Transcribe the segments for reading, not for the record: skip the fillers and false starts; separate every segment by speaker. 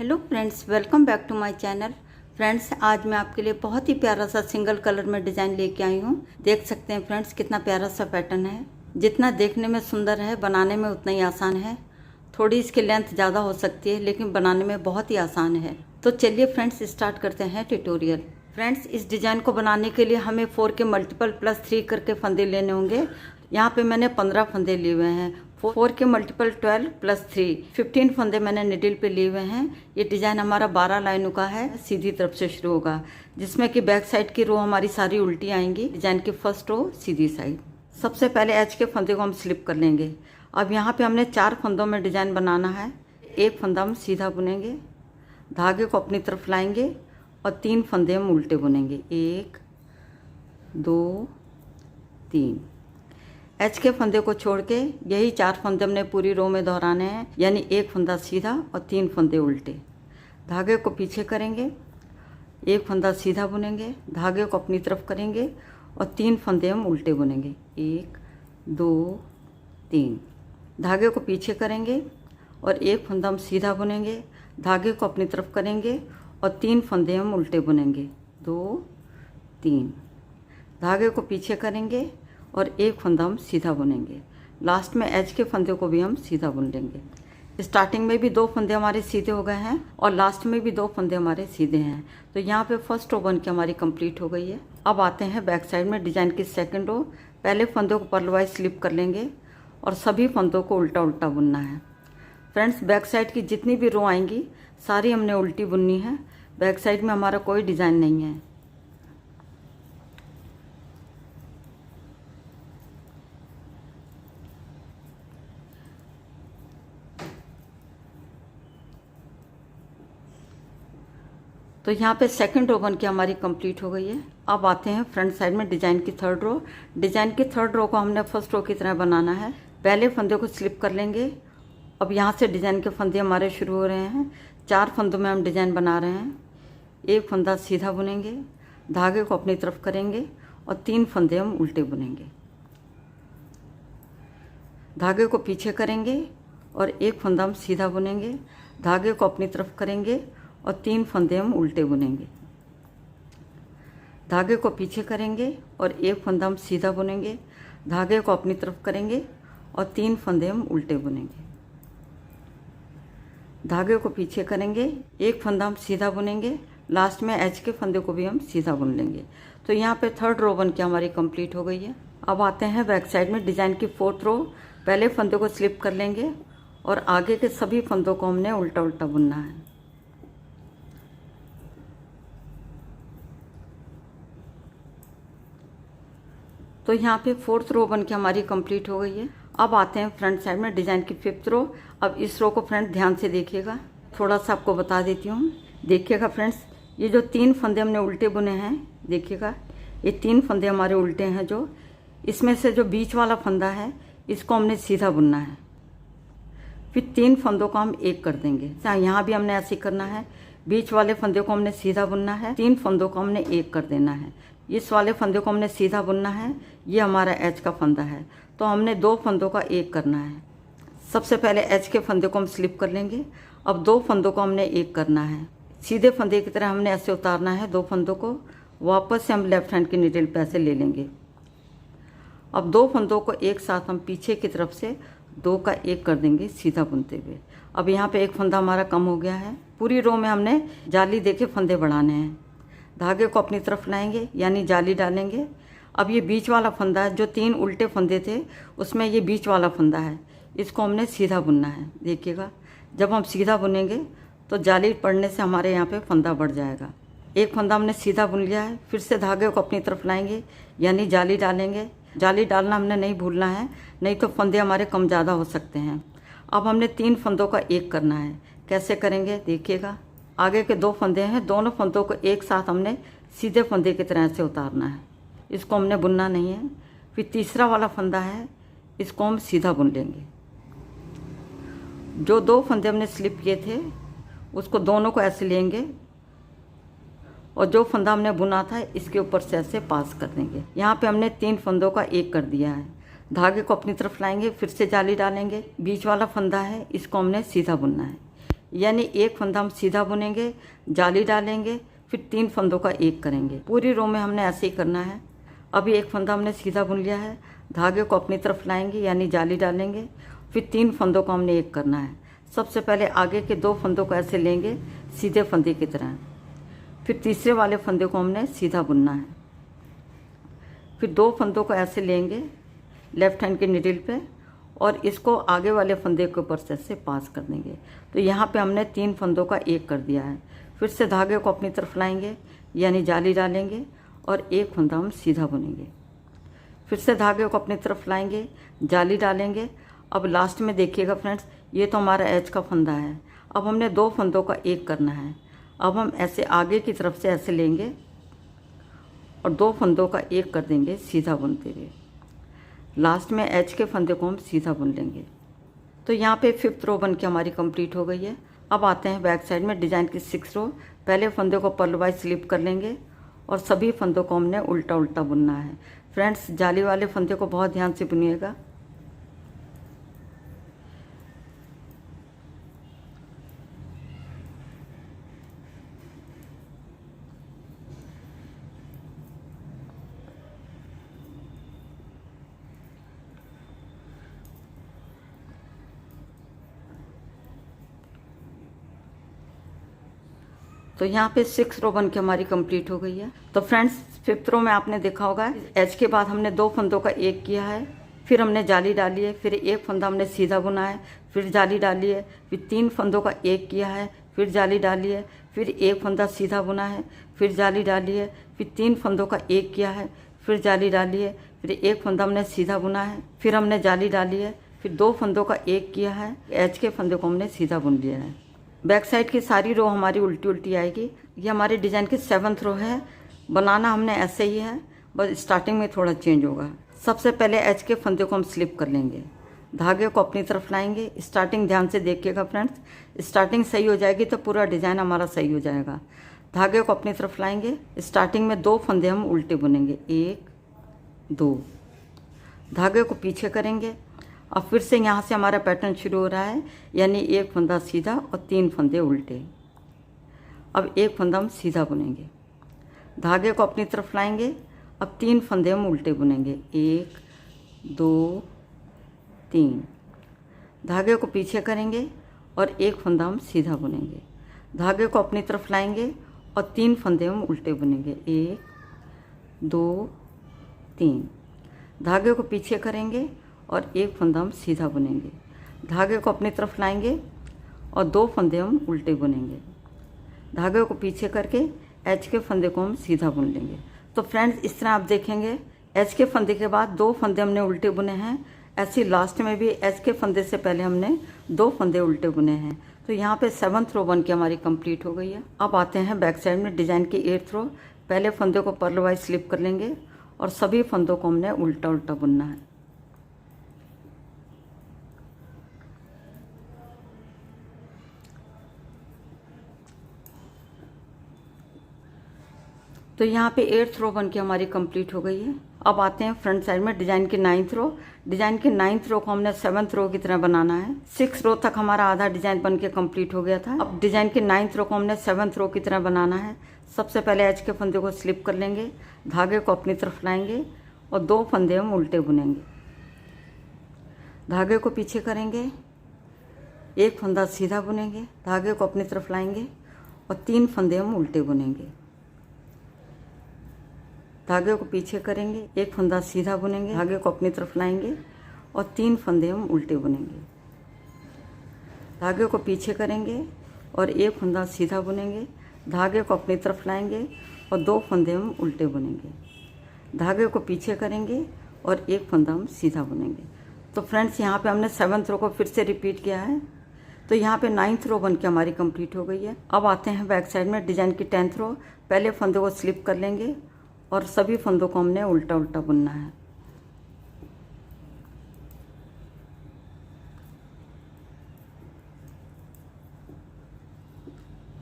Speaker 1: Hello friends, welcome back to my channel. Friends, आज मैं आपके लिए बहुत ही प्यारा सा सिंगल कलर में डिज़ाइन लेके आई हूँ। देख सकते हैं फ्रेंड्स, कितना प्यारा सा पैटर्न है। जितना देखने में सुंदर है, बनाने में उतना ही आसान है। थोड़ी इसकी लेंथ ज़्यादा हो सकती है, लेकिन बनाने में बहुत ही आसान है। तो चलिए फ्रेंड्स, स्टार्ट करते हैं ट्यूटोरियल। फ्रेंड्स, इस डिज़ाइन को बनाने के लिए हमें 4 के मल्टीपल प्लस 3 करके फंदे लेने होंगे। यहाँ पे मैंने 15 फंदे लिए हुए हैं। 4 के मल्टीपल 12 प्लस 3 15 फंदे मैंने निडल पे लिए हुए हैं। ये डिज़ाइन हमारा 12 लाइनों का है, सीधी तरफ से शुरू होगा, जिसमें कि बैक साइड की रो हमारी सारी उल्टी आएंगी। डिज़ाइन की फर्स्ट रो सीधी साइड। सबसे पहले एच के फंदे को हम स्लिप कर लेंगे। अब यहाँ पे हमने 4 फंदों में डिज़ाइन बनाना है। एक फंदा हम सीधा बुनेंगे, धागे को अपनी तरफ लाएंगे और 3 फंदे हम उल्टे बुनेंगे। 1 2 3। एच के फंदे को छोड़ के यही 4 फंदे हमने पूरी रो में दोहराने हैं, यानी एक फंदा सीधा और 3 फंदे उल्टे। धागे को पीछे करेंगे, एक फंदा सीधा बुनेंगे, धागे को अपनी तरफ करेंगे और 3 फंदे हम उल्टे बुनेंगे। 1 2 3। धागे को पीछे करेंगे और एक फंदा हम सीधा बुनेंगे, धागे को अपनी तरफ करेंगे और 3 फंदे हम उल्टे बुनेंगे। 2 3। धागे को पीछे करेंगे और एक फंदा हम सीधा बुनेंगे। लास्ट में एच के फंदे को भी हम सीधा बुन लेंगे। स्टार्टिंग में भी 2 फंदे हमारे सीधे हो गए हैं और लास्ट में भी 2 फंदे हमारे सीधे हैं। तो यहाँ पे फर्स्ट रो बन के हमारी कंप्लीट हो गई है। अब आते हैं बैक साइड में डिज़ाइन की सेकंड रो। पहले फंदों को पर्लवाइज स्लिप कर लेंगे और सभी फंदों को उल्टा उल्टा बुनना है। फ्रेंड्स, बैक साइड की जितनी भी रो आएंगी सारी हमने उल्टी बुननी है। बैक साइड में हमारा कोई डिज़ाइन नहीं है। तो यहाँ पे सेकंड रो बन के हमारी कंप्लीट हो गई है। अब आते हैं फ्रंट साइड में डिज़ाइन की थर्ड रो। डिज़ाइन की थर्ड रो को हमने फर्स्ट रो की तरह बनाना है। पहले फंदे को स्लिप कर लेंगे। अब यहाँ से डिज़ाइन के फंदे हमारे शुरू हो रहे हैं। 4 फंदों में हम डिज़ाइन बना रहे हैं। एक फंदा सीधा बुनेंगे, धागे को अपनी तरफ करेंगे और 3 फंदे हम उल्टे बुनेंगे। धागे को पीछे करेंगे और एक फंदा हम सीधा बुनेंगे, धागे को अपनी तरफ करेंगे और 3 फंदे हम उल्टे बुनेंगे। धागे को पीछे करेंगे और एक फंदा हम सीधा बुनेंगे, धागे को अपनी तरफ करेंगे और 3 फंदे हम उल्टे बुनेंगे। धागे को पीछे करेंगे, एक फंदा हम सीधा बुनेंगे, लास्ट में एच के फंदे को भी हम सीधा बुन लेंगे। तो यहाँ पे थर्ड रो बन के हमारी कंप्लीट हो गई है। अब आते हैं बैक साइड में डिज़ाइन की फोर्थ रो। पहले फंदे को स्लिप कर लेंगे और आगे के सभी फंदों को हमने उल्टा उल्टा बुनना है। तो यहाँ पे फोर्थ रो बन के हमारी कंप्लीट हो गई है। अब आते हैं फ्रंट साइड में डिज़ाइन की फिफ्थ रो। अब इस रो को फ्रेंड ध्यान से देखिएगा, थोड़ा सा आपको बता देती हूँ। देखिएगा फ्रेंड्स, ये जो 3 फंदे हमने उल्टे बुने हैं, देखिएगा ये 3 फंदे हमारे उल्टे हैं। जो इसमें से जो बीच वाला फंदा है इसको हमने सीधा बुनना है। फिर 3 फंदों को हम एक कर देंगे। यहाँ भी हमने ऐसे करना है। बीच वाले फंदे को हमने सीधा बुनना है, 3 फंदों को हमने एक कर देना है। इस वाले फंदे को हमने सीधा बुनना है, ये हमारा एच का फंदा है, तो हमने 2 फंदों का एक करना है। सबसे पहले एच के फंदे को हम स्लिप कर लेंगे। अब 2 फंदों को हमने एक करना है। सीधे फंदे की तरह हमने ऐसे उतारना है 2 फंदों को। वापस से हम लेफ्ट हैंड की नीडल पे ऐसे ले लेंगे। अब 2 फंदों को एक साथ हम पीछे की तरफ से 2 का एक कर देंगे सीधा बुनते हुए। अब यहाँ पे एक फंदा हमारा कम हो गया है। पूरी रो में हमने जाली देके फंदे बढ़ाने हैं। धागे को अपनी तरफ लाएंगे, यानी जाली डालेंगे। अब ये बीच वाला फंदा है, जो 3 उल्टे फंदे थे उसमें ये बीच वाला फंदा है, इसको हमने सीधा बुनना है। देखिएगा, जब हम सीधा बुनेंगे तो जाली पड़ने से हमारे यहाँ पे फंदा बढ़ जाएगा। एक फंदा हमने सीधा बुन लिया है। फिर से धागे को अपनी तरफ लाएंगे, यानी जाली डालेंगे। जाली डालना हमने नहीं भूलना है, नहीं तो फंदे हमारे कम ज़्यादा हो सकते हैं। अब हमने 3 फंदों का एक करना है। कैसे करेंगे देखिएगा, आगे के 2 फंदे हैं, दोनों फंदों को एक साथ हमने सीधे फंदे की तरह से उतारना है। इसको हमने बुनना नहीं है। फिर तीसरा वाला फंदा है, इसको हम सीधा बुन लेंगे। जो 2 फंदे हमने स्लिप किए थे उसको दोनों को ऐसे लेंगे और जो फंदा हमने बुना था इसके ऊपर से ऐसे पास कर देंगे। यहाँ पे हमने 3 फंदों का एक कर दिया है। धागे को अपनी तरफ लाएंगे, फिर से जाली डालेंगे। बीच वाला फंदा है, इसको हमने सीधा बुनना है। यानी एक फंदा हम सीधा बुनेंगे, जाली डालेंगे, फिर 3 फंदों का एक करेंगे। पूरी रो में हमने ऐसे ही करना है। अभी एक फंदा हमने सीधा बुन लिया है, धागे को अपनी तरफ लाएंगे यानी जाली डालेंगे, फिर 3 फंदों को हमने एक करना है। सबसे पहले आगे के 2 फंदों को ऐसे लेंगे सीधे फंदे की तरह, फिर तीसरे वाले फंदे को हमने सीधा बुनना है। फिर 2 फंदों को ऐसे लेंगे लेफ्ट हैंड के निडल पे और इसको आगे वाले फंदे के ऊपर से पास कर देंगे। तो यहाँ पे हमने 3 फंदों का एक कर दिया है। फिर से धागे को अपनी तरफ लाएंगे यानी जाली डालेंगे और एक फंदा हम सीधा बुनेंगे। फिर से धागे को अपनी तरफ लाएंगे, जाली डालेंगे। अब लास्ट में देखिएगा फ्रेंड्स, ये तो हमारा एच का फंदा है। अब हमने 2 फंदों का एक करना है। अब हम ऐसे आगे की तरफ से ऐसे लेंगे और 2 फंदों का एक कर देंगे सीधा बुनते हुए। लास्ट में एच के फंदे को हम सीधा बुन लेंगे। तो यहाँ पे 5th रो बन के हमारी कंप्लीट हो गई है। अब आते हैं बैक साइड में डिजाइन की 6th रो। पहले फंदे को पर्ल वाइज स्लिप कर लेंगे और सभी फंदों को हमने उल्टा उल्टा बुनना है। फ्रेंड्स, जाली वाले फंदे को बहुत ध्यान से बुनिएगा। तो यहाँ पे 6 रो बन के हमारी कंप्लीट हो गई है। तो फ्रेंड्स, 5th रो में आपने देखा होगा एच के बाद हमने 2 फंदों का एक किया है, फिर हमने जाली डाली है, फिर एक फंदा हमने सीधा बुना है, फिर जाली डाली है, फिर 3 फंदों का एक किया है, फिर जाली डाली है, फिर एक फंदा सीधा बुना है, फिर जाली डाली है, फिर 3 फंदों का एक किया है, फिर जाली डाली है, फिर एक फंदा हमने सीधा बुना है, फिर हमने जाली डाली है, फिर 2 फंदों का एक किया है, एच के फंदे को हमने सीधा बुन लिया है। बैक साइड की सारी रो हमारी उल्टी उल्टी आएगी। ये हमारे डिज़ाइन की 7th रो है। बनाना हमने ऐसे ही है, बस स्टार्टिंग में थोड़ा चेंज होगा। सबसे पहले एच के फंदे को हम स्लिप कर लेंगे, धागे को अपनी तरफ लाएंगे। स्टार्टिंग ध्यान से देखिएगा फ्रेंड्स, स्टार्टिंग सही हो जाएगी तो पूरा डिज़ाइन हमारा सही हो जाएगा। धागे को अपनी तरफ लाएंगे, स्टार्टिंग में 2 फंदे हम उल्टे बुनेंगे, 1 2, धागे को पीछे करेंगे। अब फिर से यहाँ से हमारा पैटर्न शुरू हो रहा है, यानी एक फंदा सीधा और 3 फंदे उल्टे। अब एक फंदा हम सीधा बुनेंगे, धागे को अपनी तरफ लाएंगे। अब 3 फंदे हम उल्टे बुनेंगे, 1 2 3, धागे को पीछे करेंगे और एक फंदा हम सीधा बुनेंगे। धागे को अपनी तरफ लाएंगे और 3 फंदे हम उल्टे बुनेंगे, 1 2 3, धागे को पीछे करेंगे और एक फंदा हम सीधा बुनेंगे। धागे को अपनी तरफ लाएंगे और 2 फंदे हम उल्टे बुनेंगे। धागे को पीछे करके एच के फंदे को हम सीधा बुन लेंगे। तो फ्रेंड्स, इस तरह आप देखेंगे एच के फंदे के बाद 2 फंदे हमने उल्टे बुने हैं। ऐसे लास्ट में भी एच के फंदे से पहले हमने 2 फंदे उल्टे बुने हैं। तो यहाँ पे 7th रो बन के हमारी कंप्लीट हो गई है। अब आते हैं बैक साइड में डिज़ाइन की 8th रो। पहले फंदे को पर्ल वाइज स्लिप कर लेंगे और सभी फंदों को हमने उल्टा उल्टा बुनना है। तो यहाँ पे 8th रो बन के हमारी कंप्लीट हो गई है। अब आते हैं फ्रंट साइड में डिज़ाइन की 9th रो। डिज़ाइन की 9th रो को हमने 7th रो की तरह बनाना है। 6 रो तक हमारा आधा डिज़ाइन बन के कंप्लीट हो गया था। अब डिज़ाइन की 9th रो को हमने 7th रो की तरह बनाना है। सबसे पहले एच के फंदे को स्लिप कर लेंगे, धागे को अपनी तरफ लाएंगे और 2 फंदे हम उल्टे बुनेंगे। धागे को पीछे करेंगे, एक फंदा सीधा बुनेंगे, धागे को अपनी तरफ लाएंगे और 3 फंदे हम उल्टे बुनेंगे। धागे को पीछे करेंगे, एक फंदा सीधा बुनेंगे, धागे को अपनी तरफ लाएंगे और 3 फंदे हम उल्टे बुनेंगे। धागे को पीछे करेंगे और एक फंदा सीधा बुनेंगे, धागे को अपनी तरफ लाएंगे और 2 फंदे हम उल्टे बुनेंगे। धागे को पीछे करेंगे और एक फंदा हम सीधा बुनेंगे। तो फ्रेंड्स, यहाँ पे हमने 7th रो को फिर से रिपीट किया है। तो यहाँ पे 9th रो बन के हमारी कंप्लीट हो गई है। अब आते हैं बैक साइड में डिज़ाइन की 10th रो। पहले फंदे को स्लिप कर लेंगे और सभी फंदों को हमने उल्टा उल्टा बुनना है।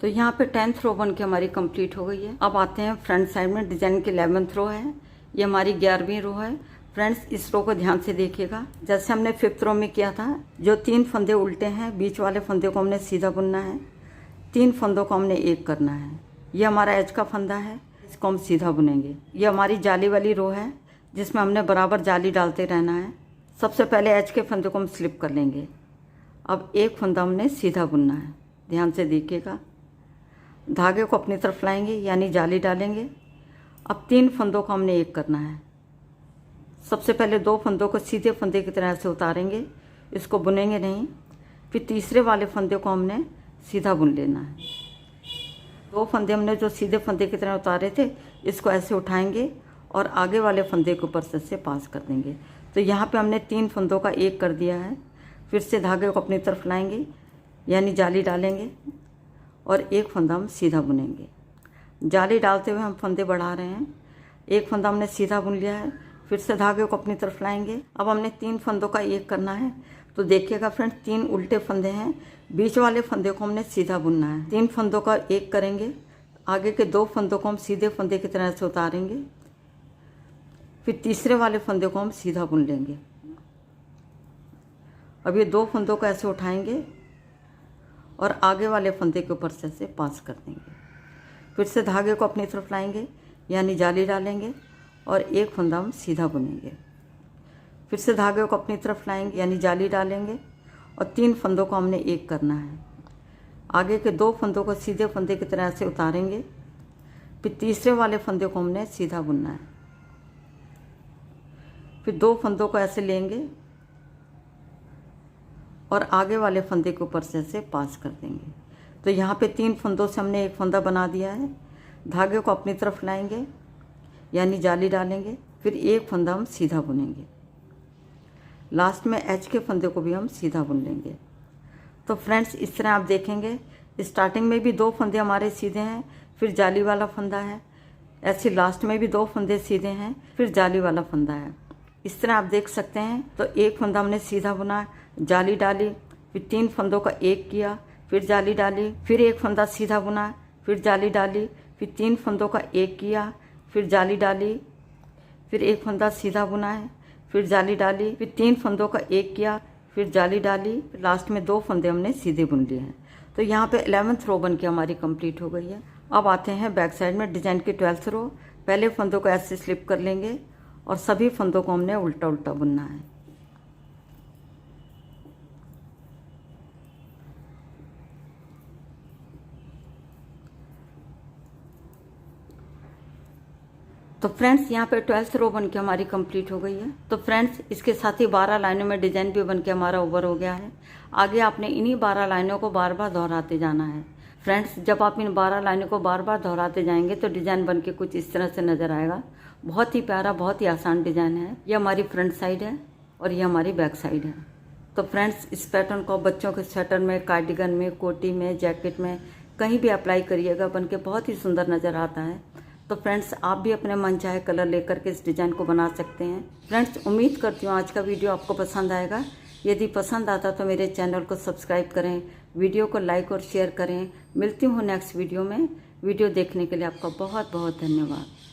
Speaker 1: तो यहाँ पे 10th रो बन के हमारी कंप्लीट हो गई है। अब आते हैं फ्रंट साइड में डिज़ाइन की 11th रो है। ये हमारी 11वीं रो है। फ्रेंड्स इस रो को ध्यान से देखिएगा। जैसे हमने 5th रो में किया था, जो 3 फंदे उल्टे हैं, बीच वाले फंदे को हमने सीधा बुनना है, 3 फंदों को हमने एक करना है। ये हमारा एज का फंदा है, इसको हम सीधा बुनेंगे। ये हमारी जाली वाली रो है जिसमें हमने बराबर जाली डालते रहना है। सबसे पहले एज के फंदे को हम स्लिप कर लेंगे। अब एक फंदा हमने सीधा बुनना है, ध्यान से देखिएगा। धागे को अपनी तरफ लाएंगे यानी जाली डालेंगे। अब 3 फंदों को हमने एक करना है। सबसे पहले 2 फंदों को सीधे फंदे की तरह से उतारेंगे, इसको बुनेंगे नहीं। फिर तीसरे वाले फंदे को हमने सीधा बुन लेना है। 2 फंदे हमने जो सीधे फंदे की तरह उतारे थे, इसको ऐसे उठाएंगे और आगे वाले फंदे के ऊपर से पास कर देंगे। तो यहाँ पे हमने 3 फंदों का एक कर दिया है। फिर से धागे को अपनी तरफ लाएंगे यानी जाली डालेंगे और एक फंदा हम सीधा बुनेंगे। जाली डालते हुए हम फंदे बढ़ा रहे हैं। एक फंदा हमने सीधा बुन लिया है। फिर से धागे को अपनी तरफ लाएंगे। अब हमने 3 फंदों का एक करना है। तो देखिएगा फ्रेंड्स, 3 उल्टे फंदे हैं, बीच वाले फंदे को हमने सीधा बुनना है। 3 फंदों का एक करेंगे, आगे के 2 फंदों को हम सीधे फंदे की तरह से उतारेंगे। फिर तीसरे वाले फंदे को हम सीधा बुन लेंगे। अब ये 2 फंदों को ऐसे उठाएंगे और आगे वाले फंदे के ऊपर से पास कर देंगे। फिर से धागे को अपनी तरफ लाएंगे यानी जाली डालेंगे और एक फंदा हम सीधा बुनेंगे। फिर से धागे को अपनी तरफ लाएंगे यानी जाली डालेंगे और 3 फंदों को हमने एक करना है। आगे के 2 फंदों को सीधे फंदे की तरह से उतारेंगे। फिर तीसरे वाले फंदे को हमने सीधा बुनना है। फिर 2 फंदों को ऐसे लेंगे और आगे वाले फंदे के ऊपर से पास कर देंगे। तो यहाँ पे 3 फंदों से हमने एक फंदा बना दिया है। धागे को अपनी तरफ लाएंगे यानी जाली डालेंगे। फिर एक फंदा हम सीधा बुनेंगे। लास्ट में एच के फंदे को भी हम सीधा बुन लेंगे। तो फ्रेंड्स इस तरह आप देखेंगे, स्टार्टिंग में भी 2 फंदे हमारे सीधे हैं, फिर जाली वाला फंदा है। ऐसे लास्ट में भी 2 फंदे सीधे हैं, फिर जाली वाला फंदा है। इस तरह आप देख सकते हैं। तो एक फंदा हमने सीधा बुना, जाली डाली, फिर 3 फंदों का एक किया, फिर जाली डाली, फिर एक फंदा सीधा बुना, फिर जाली डाली, फिर 3 फंदों का एक किया, फिर जाली डाली, फिर एक फंदा सीधा बुना है, फिर जाली डाली, फिर 3 फंदों का एक किया, फिर जाली डाली, लास्ट में 2 फंदे हमने सीधे बुन लिए हैं। तो यहाँ पे 11th रो बन के हमारी कंप्लीट हो गई है। अब आते हैं बैक साइड में डिजाइन की 12th रो। पहले फंदों को ऐसे स्लिप कर लेंगे और सभी फंदों को हमने उल्टा उल्टा बुनना है। तो फ्रेंड्स यहाँ पे 12th रो बन के हमारी कंप्लीट हो गई है। तो फ्रेंड्स इसके साथ ही 12 लाइनों में डिजाइन भी बन के हमारा ओवर हो गया है। आगे आपने इन्हीं 12 लाइनों को बार बार दोहराते जाना है। फ्रेंड्स जब आप इन 12 लाइनों को बार बार दोहराते जाएंगे तो डिजाइन बन के कुछ इस तरह से नजर आएगा। बहुत ही प्यारा, बहुत ही आसान डिजाइन है। ये हमारी फ्रंट साइड है और ये हमारी बैक साइड है। तो फ्रेंड्स इस पैटर्न को बच्चों के स्वेटर में, कार्डिगन में, कोटी में, जैकेट में कहीं भी अप्लाई करिएगा, बन के बहुत ही सुंदर नजर आता है। तो फ्रेंड्स आप भी अपने मन चाहे कलर लेकर के इस डिज़ाइन को बना सकते हैं। फ्रेंड्स उम्मीद करती हूँ आज का वीडियो आपको पसंद आएगा। यदि पसंद आता तो मेरे चैनल को सब्सक्राइब करें, वीडियो को लाइक और शेयर करें। मिलती हूँ नेक्स्ट वीडियो में। वीडियो देखने के लिए आपका बहुत बहुत धन्यवाद।